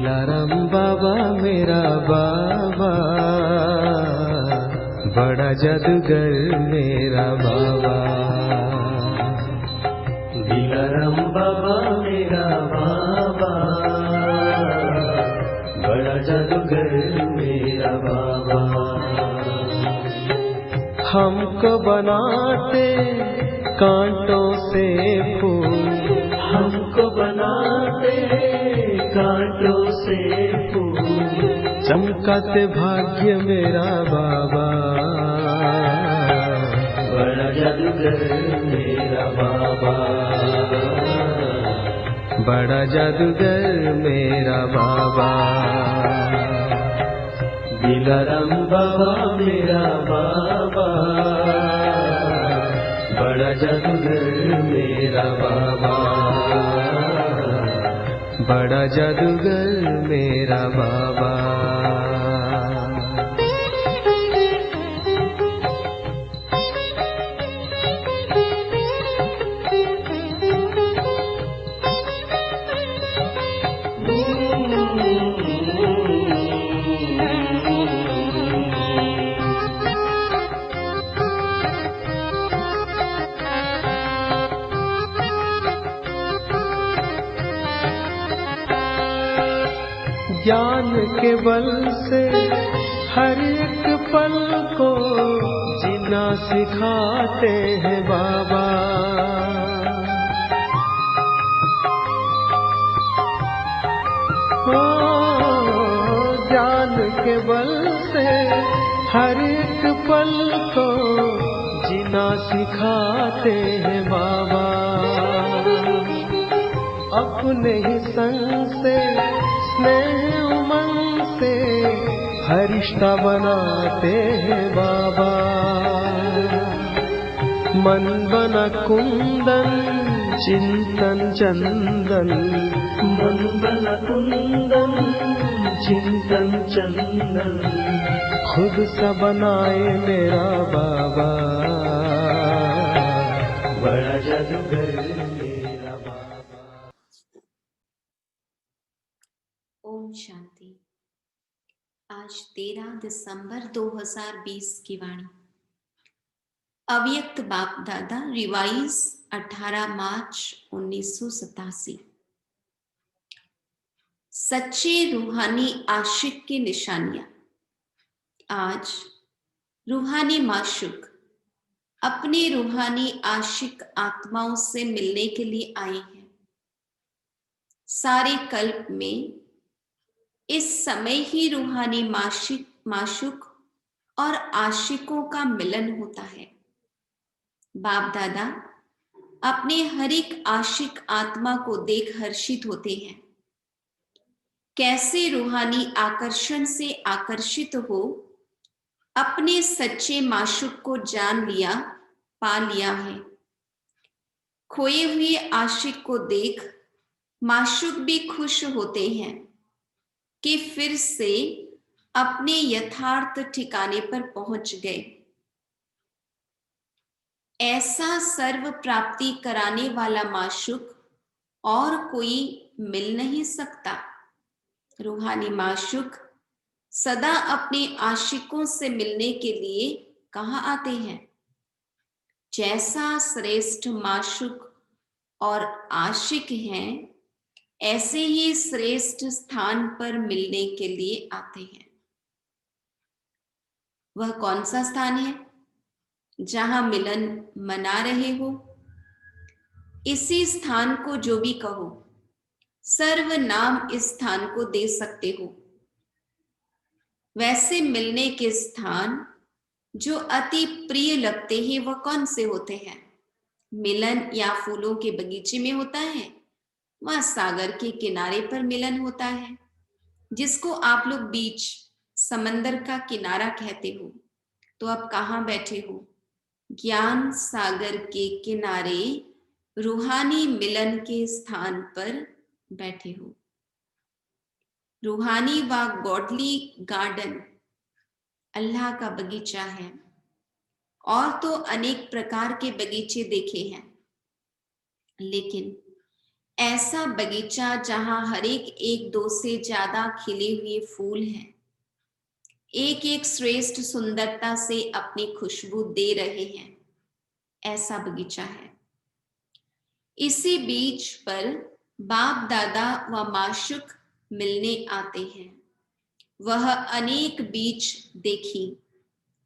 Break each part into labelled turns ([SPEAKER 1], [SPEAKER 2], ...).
[SPEAKER 1] दिलाराम बाबा मेरा बाबा, बड़ा जादूगर मेरा बाबा। दिलाराम बाबा मेरा बाबा, बड़ा जादूगर मेरा बाबा। हमको बनाते कांटों से फूल, हमको बनाते कांटों से फूल, चमकाते भाग्य मेरा बाबा, बड़ा जादूगर मेरा बाबा, बड़ा जादूगर मेरा बाबा। दिलाराम बाबा मेरा बाबा, बड़ा जादूगर मेरा बाबा, बड़ा जादूगर मेरा बाबा। ज्ञान के बल से हर एक पल को जीना सिखाते हैं बाबा। ओ, ज्ञान के बल से हर एक पल को जीना सिखाते हैं बाबा। अपने ही संग से स्नेह उमंग से हर रिश्ता बनाते हैं बाबा। मन बना कुंदन चिंतन चंदन, मन बना कुंदन चिंतन चंदन, खुद सा बनाए मेरा बाबा, बड़ा जादूगर मेरा बाबा।
[SPEAKER 2] ओम शांति। आज 13 दिसंबर 2020 की वाणी। अव्यक्त बाप दादा रिवाइज 18 मार्च 1987। सच्चे रूहानी आशिक की निशानियां। आज रूहानी माशूक अपने रूहानी आशिक आत्माओं से मिलने के लिए आए हैं। सारे कल्प में इस समय ही रूहानी माशूक और आशिकों का मिलन होता है। बाप दादा अपने हर एक आशिक आत्मा को देख हर्षित होते हैं। कैसे रूहानी आकर्षण से आकर्षित हो अपने सच्चे माशूक को जान लिया, पा लिया है। खोए हुए आशिक को देख माशूक भी खुश होते हैं कि फिर से अपने यथार्थ ठिकाने पर पहुंच गए। ऐसा सर्व प्राप्ति कराने वाला माशूक और कोई मिल नहीं सकता। रूहानी माशूक सदा अपने आशिकों से मिलने के लिए कहाँ आते हैं। जैसा श्रेष्ठ माशूक और आशिक हैं, ऐसे ही श्रेष्ठ स्थान पर मिलने के लिए आते हैं। वह कौन सा स्थान है जहां मिलन मना रहे हो? इसी स्थान को जो भी कहो, सर्वनाम इस स्थान को दे सकते हो। वैसे मिलने के स्थान जो अति प्रिय लगते हैं वह कौन से होते हैं? मिलन या फूलों के बगीचे में होता है, वह सागर के किनारे पर मिलन होता है, जिसको आप लोग बीच, समंदर का किनारा कहते हो। तो अब कहाँ बैठे हो? ज्ञान सागर के किनारे रूहानी मिलन के स्थान पर बैठे हो। रूहानी व गॉडली गार्डन अल्लाह का बगीचा है। और तो अनेक प्रकार के बगीचे देखे हैं, लेकिन ऐसा बगीचा जहां हर एक दो से ज्यादा खिले हुए फूल हैं, एक एक श्रेष्ठ सुंदरता से अपनी खुशबू दे रहे हैं, ऐसा बगीचा है। इसी बीज पर बाप दादा व माशुक मिलने आते हैं। वह अनेक बीज देखी,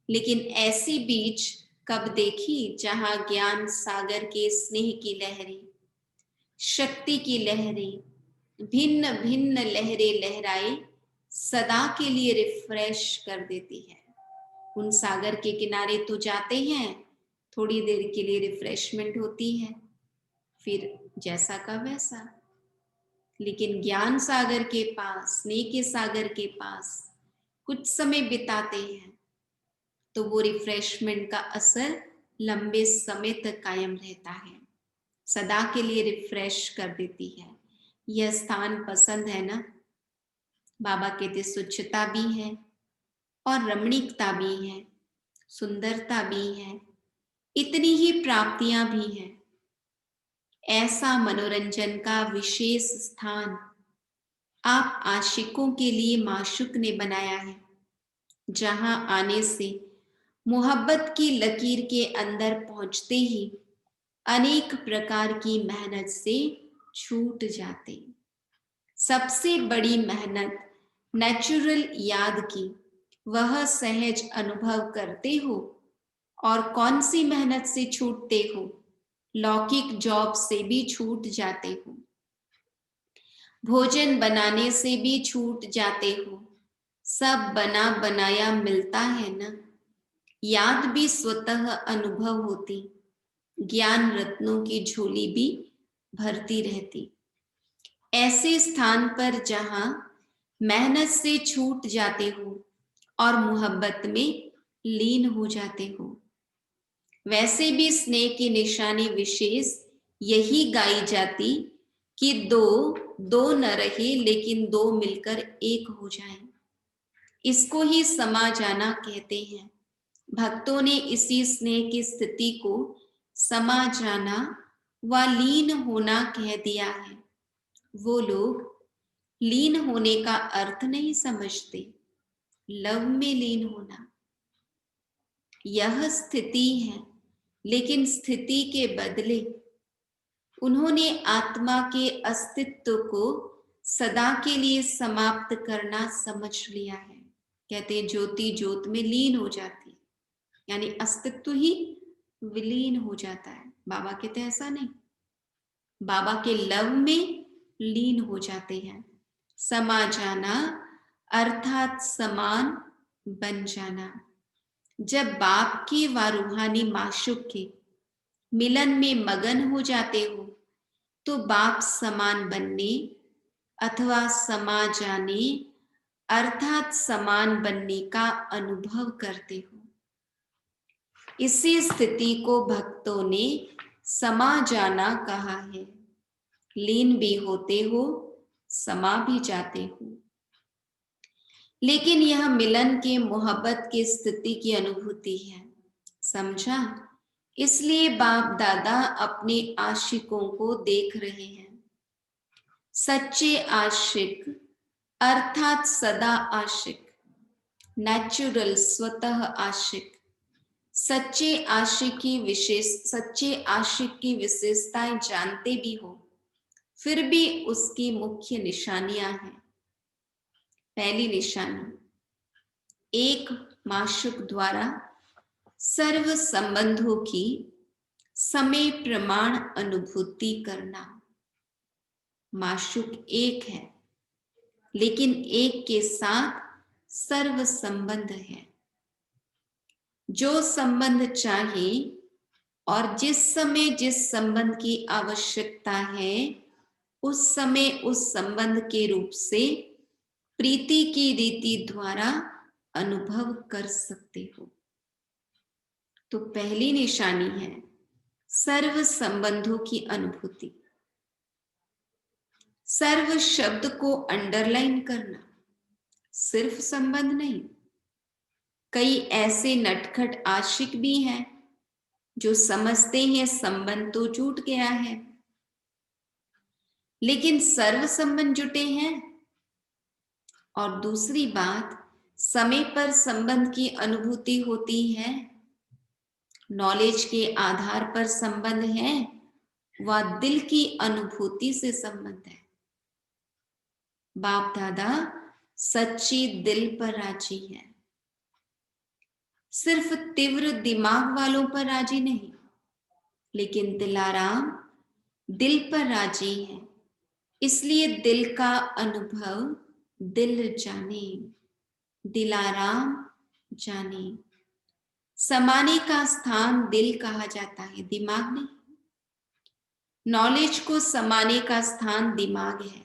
[SPEAKER 2] लेकिन ऐसी बीज कब देखी जहां ज्ञान सागर के स्नेह की लहरें, शक्ति की लहरें, भिन्न भिन्न लहरें लहराए सदा के लिए रिफ्रेश कर देती है। उन सागर के किनारे तो जाते हैं, थोड़ी देर के लिए रिफ्रेशमेंट होती है, फिर जैसा का वैसा। लेकिन ज्ञान सागर के पास, स्नेह के सागर के पास कुछ समय बिताते हैं तो वो रिफ्रेशमेंट का असर लंबे समय तक कायम रहता है, सदा के लिए रिफ्रेश कर देती है। यह स्थान पसंद है ना? बाबा कहते स्वच्छता भी है और रमणीकता भी है, सुंदरता भी है, इतनी ही प्राप्तियां भी हैं। ऐसा मनोरंजन का विशेष स्थान आप आशिकों के लिए माशुक ने बनाया है, जहां आने से मोहब्बत की लकीर के अंदर पहुंचते ही अनेक प्रकार की मेहनत से छूट जाते। सबसे बड़ी मेहनत नेचुरल याद की, वह सहज अनुभव करते हो। और कौन सी मेहनत से छूटते हो? लौकिक जॉब से भी छूट जाते हो, भोजन बनाने से भी छूट जाते हो। सब बना बनाया मिलता है ना। याद भी स्वतः अनुभव होती, ज्ञान रत्नों की झोली भी भरती रहती। ऐसे स्थान पर जहां मेहनत से छूट जाते हो और मोहब्बत में लीन हो जाते हो। वैसे भी स्नेह की निशानी विशेष यही गाई जाती कि दो दो न रहे, लेकिन दो मिलकर एक हो जाएं। इसको ही समा जाना कहते हैं। भक्तों ने इसी स्नेह की स्थिति को समा जाना व लीन होना कह दिया है। वो लोग लीन होने का अर्थ नहीं समझते, लव में लीन होना यह स्थिति है। लेकिन स्थिति के बदले उन्होंने आत्मा के अस्तित्व को सदा के लिए समाप्त करना समझ लिया है। कहते हैं ज्योति ज्योत में लीन हो जाती, यानी अस्तित्व ही विलीन हो जाता है। बाबा कहते हैं ऐसा नहीं, बाबा के लव में लीन हो जाते हैं। समा जाना अर्थात समान बन जाना। जब बाप के व रूहानी माशुक के मिलन में मगन हो जाते हो तो बाप समान बनने अथवा समा जाने अर्थात समान बनने का अनुभव करते हो। इसी स्थिति को भक्तों ने समा जाना कहा है। लीन भी होते हो, समा भी जाते हो। लेकिन यह मिलन के मोहब्बत की स्थिति की अनुभूति है, समझा? इसलिए बाप दादा अपने आशिकों को देख रहे हैं। सच्चे आशिक अर्थात सदा आशिक, नेचुरल स्वतः आशिक, सच्चे आशिक की विशेषताएं जानते भी हो, फिर भी उसकी मुख्य निशानियां हैं। पहली निशानी, एक माशुक द्वारा सर्व संबंधों की समय प्रमाण अनुभूति करना। माशुक एक है, लेकिन एक के साथ सर्व संबंध है। जो संबंध चाहे और जिस समय जिस संबंध की आवश्यकता है, उस समय उस संबंध के रूप से प्रीति की रीति द्वारा अनुभव कर सकते हो। तो पहली निशानी है सर्व संबंधों की अनुभूति। सर्व शब्द को अंडरलाइन करना, सिर्फ संबंध नहीं। कई ऐसे नटखट आशिक भी हैं जो समझते हैं संबंध तो टूट गया है, लेकिन सर्व संबंध जुटे हैं। और दूसरी बात, समय पर संबंध की अनुभूति होती है, नॉलेज के आधार पर संबंध है, वह दिल की अनुभूति से संबंध है। बाप दादा सच्ची दिल पर राजी है, सिर्फ तीव्र दिमाग वालों पर राजी नहीं, लेकिन दिलाराम दिल पर राजी है। इसलिए दिल का अनुभव दिल जाने, दिलाराम जाने। समाने का स्थान दिल कहा जाता है, दिमाग नहीं। नॉलेज को समाने का स्थान दिमाग है,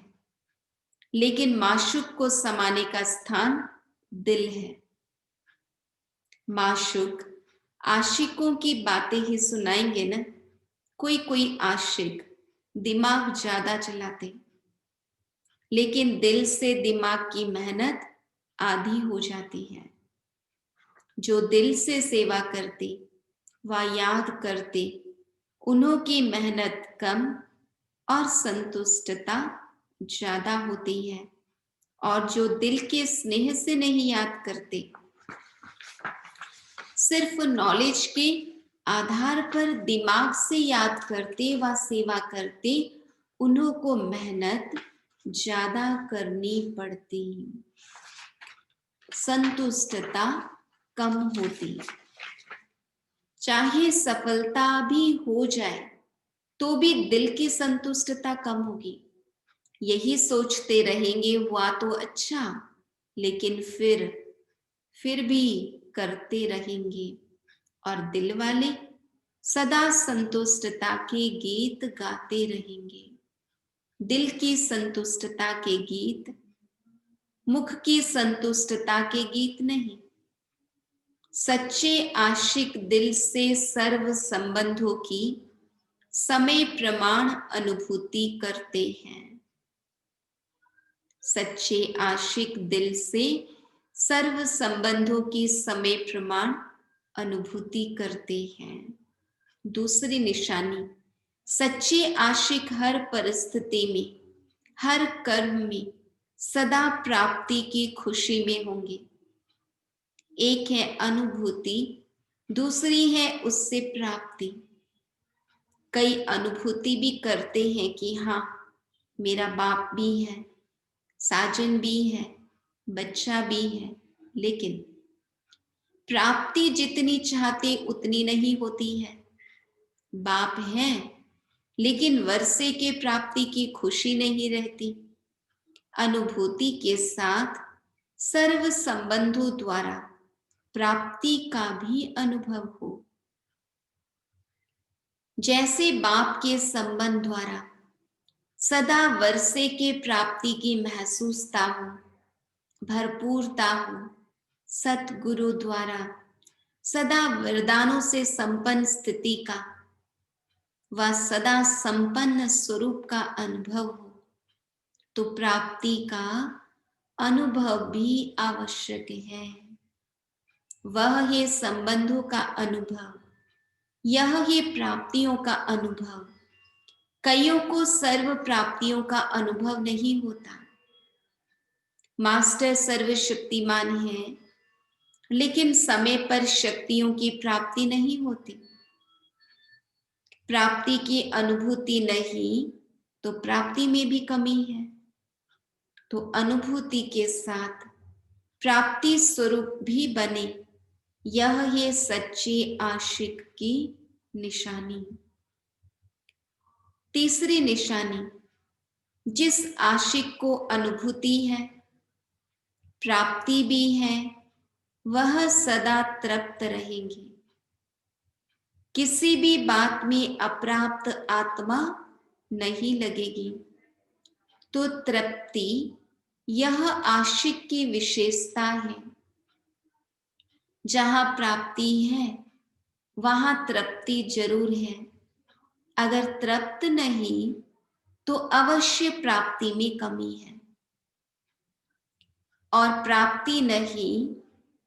[SPEAKER 2] लेकिन माशूक को समाने का स्थान दिल है। माशूक आशिकों की बातें ही सुनाएंगे ना। कोई आशिक दिमाग ज्यादा चलाते, लेकिन दिल से दिमाग की मेहनत आधी हो जाती है। जो दिल से सेवा करते व याद करते, उन्हों की मेहनत कम और संतुष्टता ज्यादा होती है। और जो दिल के स्नेह से नहीं याद करते, सिर्फ नॉलेज के आधार पर दिमाग से याद करते व सेवा करते, उन्हों को मेहनत ज्यादा करनी पड़ती, संतुष्टता कम होती। चाहे सफलता भी हो जाए तो भी दिल की संतुष्टता कम होगी। यही सोचते रहेंगे हुआ तो अच्छा, लेकिन फिर भी करते रहेंगे। और दिल वाले सदा संतुष्टता के गीत गाते रहेंगे। दिल की संतुष्टता के गीत, मुख की संतुष्टता के गीत नहीं। सच्चे आशिक दिल से सर्व संबंधों की समय प्रमाण अनुभूति करते हैं। सच्चे आशिक दिल से सर्व संबंधों की समय प्रमाण अनुभूति करते हैं। दूसरी निशानी, सच्चे आशिक हर परिस्थिति में, हर कर्म में सदा प्राप्ति की खुशी में होंगे। एक है अनुभूति, दूसरी है उससे प्राप्ति। कई अनुभूति भी करते हैं कि हाँ, मेरा बाप भी है, साजन भी है, बच्चा भी है, लेकिन प्राप्ति जितनी चाहते उतनी नहीं होती है। बाप है, लेकिन वर्षे के प्राप्ति की खुशी नहीं रहती। अनुभूति के साथ सर्व संबंधों द्वारा प्राप्ति का भी अनुभव हो। जैसे बाप के संबंध द्वारा सदा वर्षे के प्राप्ति की महसूसता हो, भरपूरता हो, सतगुरु द्वारा सदा वरदानों से संपन्न स्थिति का व सदा संपन्न स्वरूप का अनुभव हो, तो प्राप्ति का अनुभव भी आवश्यक है। वह है संबंधों का अनुभव, यह है प्राप्तियों का अनुभव। कईयों को सर्व प्राप्तियों का अनुभव नहीं होता। मास्टर सर्वशक्तिमान है, लेकिन समय पर शक्तियों की प्राप्ति नहीं होती। प्राप्ति की अनुभूति नहीं तो प्राप्ति में भी कमी है। तो अनुभूति के साथ प्राप्ति स्वरूप भी बने, यह है सच्चे आशिक की निशानी। तीसरी निशानी, जिस आशिक को अनुभूति है, प्राप्ति भी है, वह सदा तृप्त रहेंगे। किसी भी बात में अप्राप्त आत्मा नहीं लगेगी। तो तृप्ति यह आशिक की विशेषता है। जहां प्राप्ति है वहां तृप्ति जरूर है। अगर तृप्त नहीं तो अवश्य प्राप्ति में कमी है, और प्राप्ति नहीं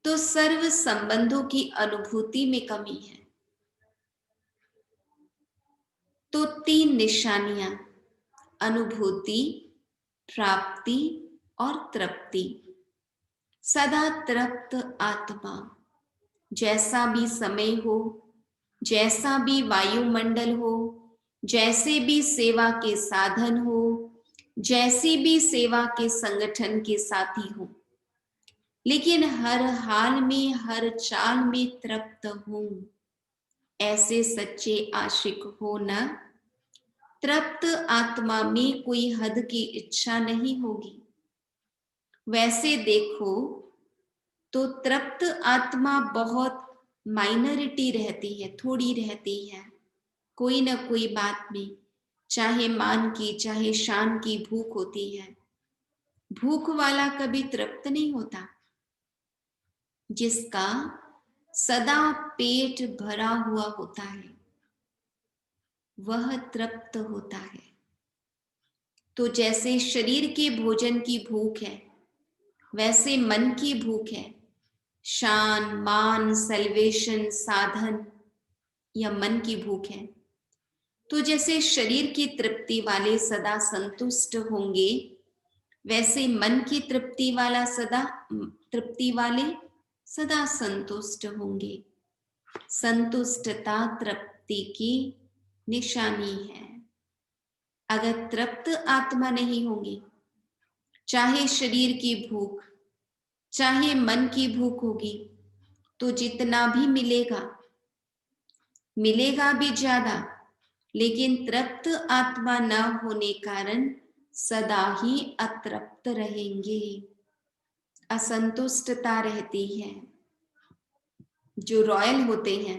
[SPEAKER 2] तो सर्व संबंधों की अनुभूति में कमी है। तो तीन निशानियां, अनुभूति, प्राप्ति और तृप्ति। सदा तृप्त आत्मा, जैसा भी समय हो, जैसा भी वायुमंडल हो, जैसे भी सेवा के साधन हो, जैसी भी सेवा के संगठन के साथी हो, लेकिन हर हाल में, हर चाल में तृप्त हूं। ऐसे सच्चे आशिक हो न। तृप्त आत्मा में कोई हद की इच्छा नहीं होगी। वैसे देखो तो तृप्त आत्मा बहुत माइनॉरिटी रहती है, थोड़ी रहती है। कोई न कोई बात में, चाहे मान की चाहे शान की भूख होती है। भूख वाला कभी तृप्त नहीं होता। जिसका सदा पेट भरा हुआ होता है वह तृप्त होता है। तो जैसे शरीर के भोजन की भूख है, वैसे मन की भूख है। शान, मान, सल्वेशन, साधन, या मन की भूख है। तो जैसे शरीर की तृप्ति वाले सदा संतुष्ट होंगे, वैसे मन की तृप्ति वाले सदा संतुष्ट होंगे। संतुष्टता तृप्ति की निशानी है। अगर तृप्त आत्मा नहीं होगी, चाहे शरीर की भूख, चाहे मन की भूख होगी, तो जितना भी मिलेगा भी ज्यादा, लेकिन तृप्त आत्मा न होने कारण सदा ही अतृप्त रहेंगे। असंतुष्टता रहती है। जो रॉयल होते हैं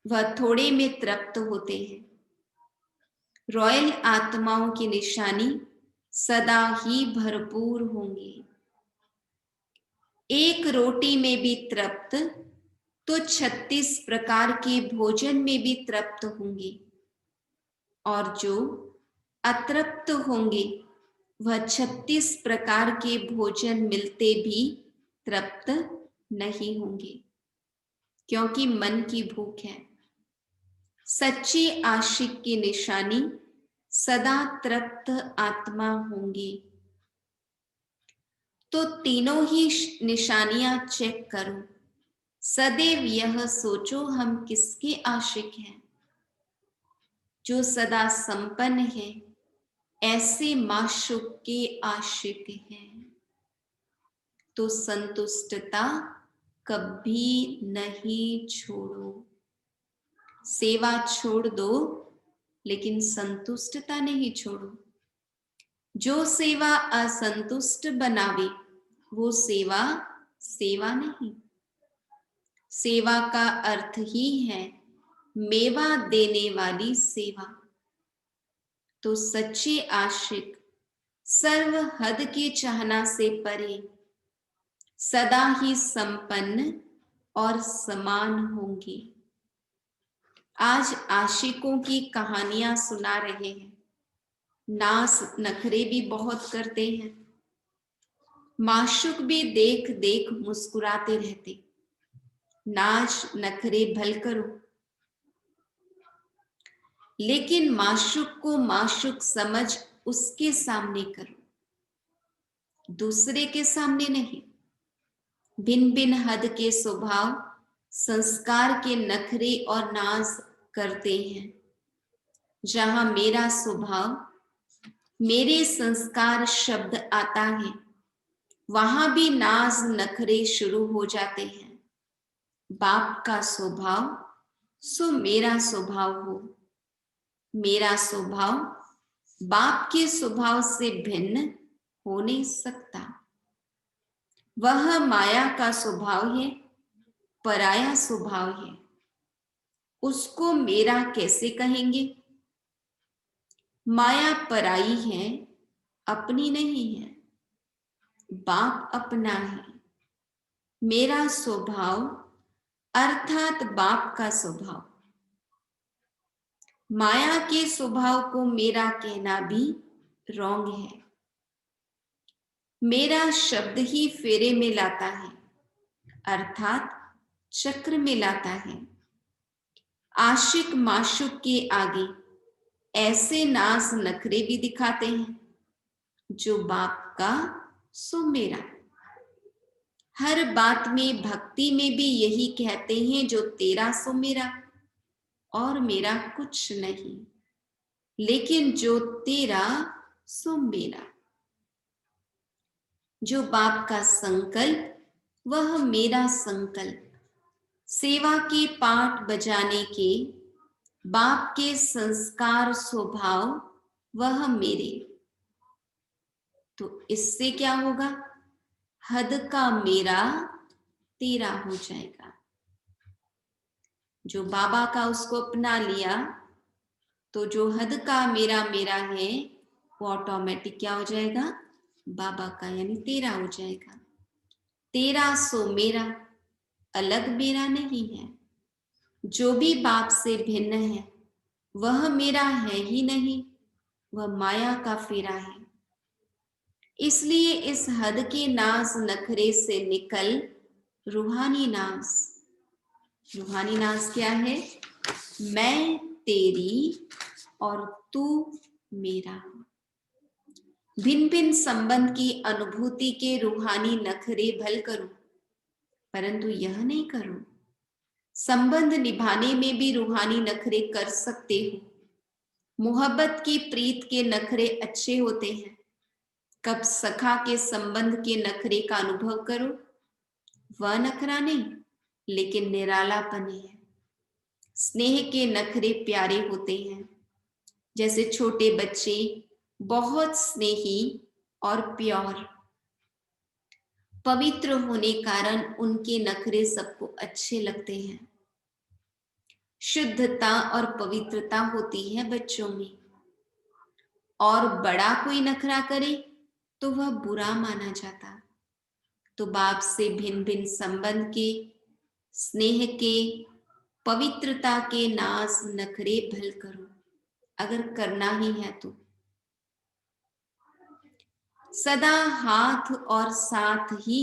[SPEAKER 2] वह थोड़े में तृप्त होते हैं। रॉयल आत्माओं की निशानी सदा ही भरपूर होंगी। एक रोटी में भी तृप्त तो 36 प्रकार के भोजन में भी तृप्त होंगे, और जो अतृप्त होंगे वह 36 प्रकार के भोजन मिलते भी तृप्त नहीं होंगे, क्योंकि मन की भूख है। सच्चे आशिक की निशानी सदा तृप्त आत्मा होंगी। तो तीनों ही निशानियां चेक करो। सदैव यह सोचो हम किसके आशिक हैं। जो सदा संपन्न है, ऐसे माशूक के आशिक हैं। तो संतुष्टता कभी नहीं छोड़ो। सेवा छोड़ दो, लेकिन संतुष्टता नहीं छोड़ो। जो सेवा असंतुष्ट बनावे वो सेवा नहीं। सेवा का अर्थ ही है मेवा देने वाली सेवा। तो सच्चे आशिक सर्व हद की चाहना से परे सदा ही संपन्न और समान होंगे। आज आशिकों की कहानियां सुना रहे हैं। नास नखरे भी बहुत करते हैं। माशूक भी देख देख मुस्कुराते रहते। नाच नखरे भल करो, लेकिन माशूक को माशूक समझ उसके सामने करो, दूसरे के सामने नहीं। भिन्न भिन्न हद के स्वभाव, संस्कार के नखरे और नाज करते हैं। जहां मेरा स्वभाव, मेरे संस्कार शब्द आता है, वहां भी नाज नखरे शुरू हो जाते हैं। बाप का स्वभाव सो मेरा स्वभाव हो। मेरा स्वभाव बाप के स्वभाव से भिन्न हो नहीं सकता। वह माया का स्वभाव है, पराया स्वभाव है। उसको मेरा कैसे कहेंगे? माया पराई है, अपनी नहीं है। बाप अपना है। मेरा स्वभाव अर्थात बाप का स्वभाव। माया के स्वभाव को मेरा कहना भी रॉन्ग है। मेरा शब्द ही फेरे में लाता है, अर्थात चक्र में लाता है। आशिक माशूक के आगे ऐसे नाज नखरे भी दिखाते हैं, जो बाप का सो मेरा। हर बात में, भक्ति में भी यही कहते हैं, जो तेरा सो मेरा, और मेरा कुछ नहीं, लेकिन जो तेरा सो मेरा। जो बाप का संकल्प, वह मेरा संकल्प। सेवा के पाठ बजाने के बाप के संस्कार स्वभाव, वह मेरे। तो इससे क्या होगा? हद का मेरा तेरा हो जाएगा। जो बाबा का उसको अपना लिया, तो जो हद का मेरा मेरा है, वो ऑटोमेटिक क्या हो जाएगा? बाबा का, यानी तेरा हो जाएगा। तेरा सो मेरा, अलग मेरा नहीं है। जो भी बाप से भिन्न है, वह मेरा है ही नहीं, वह माया का फेरा है। इसलिए इस हद के नाज नखरे से निकल रूहानी नाज। रूहानी नाज क्या है? मैं तेरी और तू मेरा। भिन्न भिन्न संबंध की अनुभूति के रूहानी नखरे भल करो, परंतु यह नहीं करो। संबंध निभाने में भी रूहानी नखरे कर सकते हो। मोहब्बत की प्रीत के नखरे अच्छे होते हैं। कब सखा के संबंध के नखरे का अनुभव करो, वह नखरा नहीं, लेकिन निरालापन है। स्नेह के नखरे प्यारे होते हैं। जैसे छोटे बच्चे बहुत स्नेही और प्योर, पवित्र होने कारण उनके नखरे सबको अच्छे लगते हैं। शुद्धता और पवित्रता होती है बच्चों में, और बड़ा कोई नखरा करे तो वह बुरा माना जाता। तो बाप से भिन्न भिन्न संबंध के, स्नेह के, पवित्रता के नाज नखरे भल करो, अगर करना ही है तो। सदा हाथ और साथ ही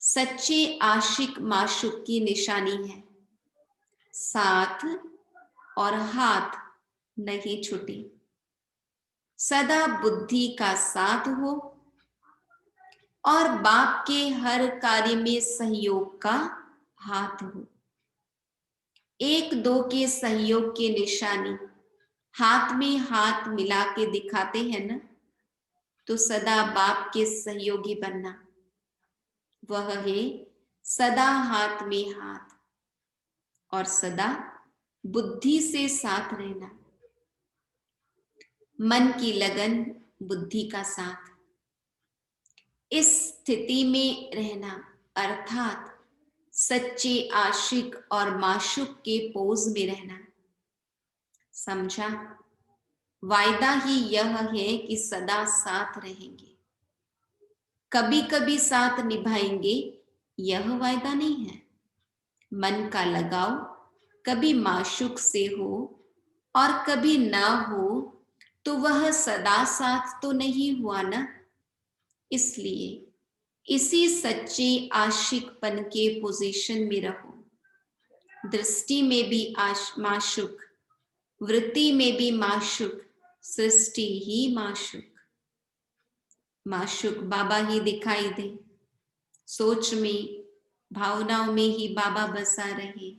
[SPEAKER 2] सच्चे आशिक माशुक की निशानी है। साथ और हाथ नहीं छूटे। सदा बुद्धि का साथ हो और बाप के हर कार्य में सहयोग का हाथ हो। एक दो के सहयोग के निशानी हाथ में हाथ मिला के दिखाते हैं ना, तो सदा बाप के सहयोगी बनना, वह है सदा हाथ में हाथ और सदा बुद्धि से साथ रहना। मन की लगन, बुद्धि का साथ, इस स्थिति में रहना, अर्थात सच्चे आशिक और माशुक के पोज में रहना। समझा? वायदा ही यह है कि सदा साथ रहेंगे। कभी कभी साथ निभाएंगे, यह वायदा नहीं है। मन का लगाव कभी माशुक से हो और कभी ना हो, तो वह सदा साथ तो नहीं हुआ ना। इसलिए इसी सच्चे आशिकपन के पोजीशन में रहो। दृष्टि में भी माशुक, वृत्ति में भी माशुक, सृष्टि ही माशुक। माशुक बाबा ही दिखाई दे, सोच में, भावनाओं में ही बाबा बसा रहे,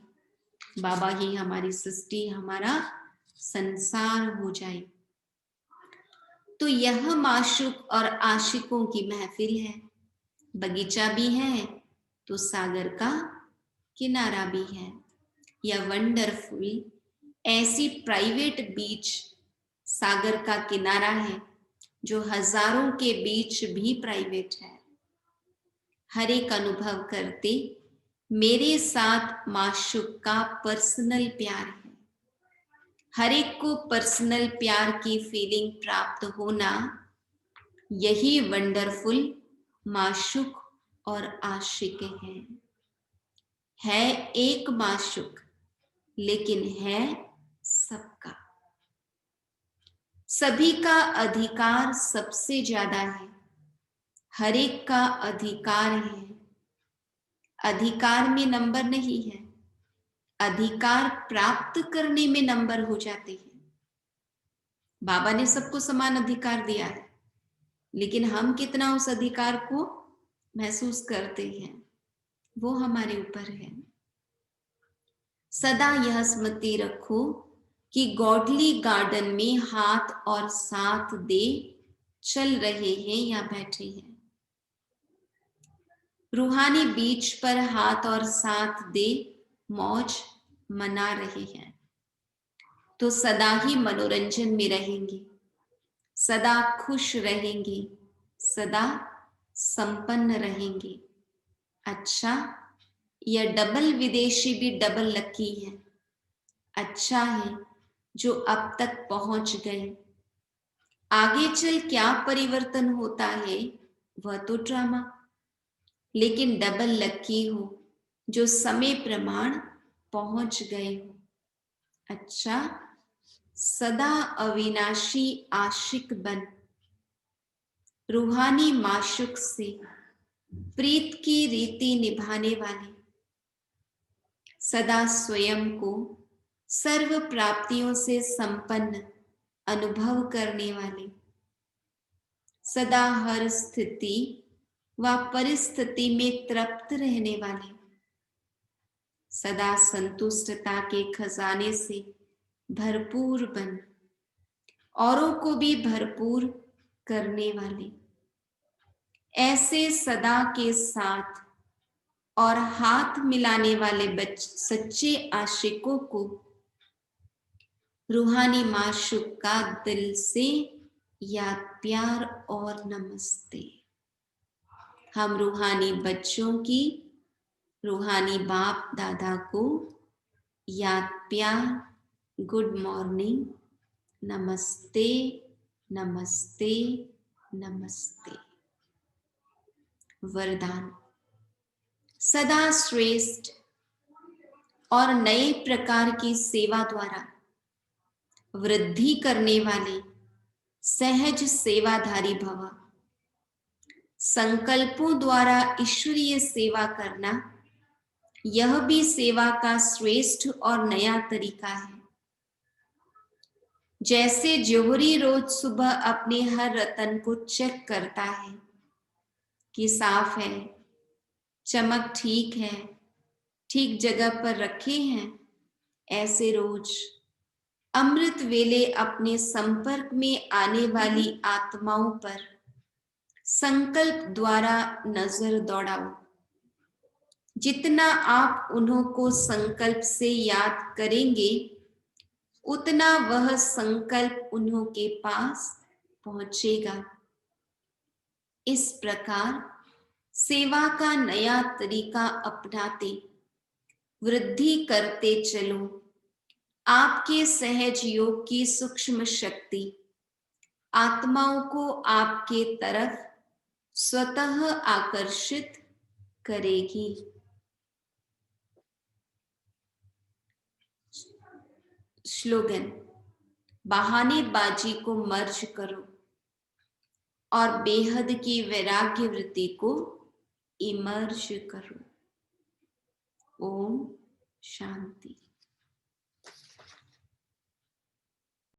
[SPEAKER 2] बाबा ही हमारी सृष्टि, हमारा संसार हो जाए। तो यह माशुक और आशिकों की महफिल है। बगीचा भी है तो सागर का किनारा भी है। यह वंडरफुल ऐसी प्राइवेट बीच सागर का किनारा है, जो हजारों के बीच भी प्राइवेट है। हर एक अनुभव करते मेरे साथ माशुक का पर्सनल प्यार है। हर एक को पर्सनल प्यार की फीलिंग प्राप्त होना, यही वंडरफुल माशुक और आशिक है एक माशुक, लेकिन है सबका। सभी का अधिकार सबसे ज्यादा है। हर एक का अधिकार है। अधिकार में नंबर नहीं है, अधिकार प्राप्त करने में नंबर हो जाते हैं। बाबा ने सबको समान अधिकार दिया है, लेकिन हम कितना उस अधिकार को महसूस करते हैं वो हमारे ऊपर है। सदा यह स्मृति रखो कि गॉडली गार्डन में हाथ और साथ दे चल रहे हैं या बैठे हैं। रूहानी बीच पर हाथ और साथ दे मौज मना रहे हैं, तो सदा ही मनोरंजन में रहेंगे, सदा खुश रहेंगे, सदा संपन्न रहेंगे। अच्छा, यह डबल विदेशी भी डबल लकी है। अच्छा है जो अब तक पहुंच गए। आगे चल क्या परिवर्तन होता है वह तो ड्रामा, लेकिन डबल लकी हो जो समय प्रमाण पहुंच गए हो। अच्छा, सदा अविनाशी आशिक बन, रूहानी माशुक से प्रीत की रीति निभाने वाले, सदा स्वयं को सर्व प्राप्तियों से संपन्न अनुभव करने वाले, सदा हर स्थिति व परिस्थिति में तृप्त रहने वाले, सदा संतुष्टता के खजाने से भरपूर बन, औरों को भी भरपूर करने वाले, ऐसे सदा के साथ और हाथ मिलाने वाले सच्चे आशिकों को रूहानी माशूक का दिल से याद, प्यार और नमस्ते। हम रूहानी बच्चों की रूहानी बाप दादा को याद, प्यार, गुड मॉर्निंग, नमस्ते नमस्ते नमस्ते। वरदान। सदा श्रेष्ठ और नए प्रकार की सेवा द्वारा वृद्धि करने वाले सहज सेवाधारी भव। संकल्पों द्वारा ईश्वरीय सेवा करना यह भी सेवा का श्रेष्ठ और नया तरीका है। जैसे जोहरी रोज सुबह अपने हर रतन को चेक करता है कि साफ है, चमक ठीक है, ठीक जगह पर रखे हैं, ऐसे रोज अमृत वेले अपने संपर्क में आने वाली आत्माओं पर संकल्प द्वारा नजर दौड़ाओ। जितना आप उन्हों को संकल्प से याद करेंगे, उतना वह संकल्प उन्हों के पास पहुंचेगा। इस प्रकार सेवा का नया तरीका अपनाते वृद्धि करते चलो। आपके सहज योग की सूक्ष्म शक्ति आत्माओं को आपके तरफ स्वतः आकर्षित करेगी। स्लोगन। बहानेबाजी को मर्ज करो और बेहद की वैराग्य वृत्ति को इमर्ज करो। ओम शांति।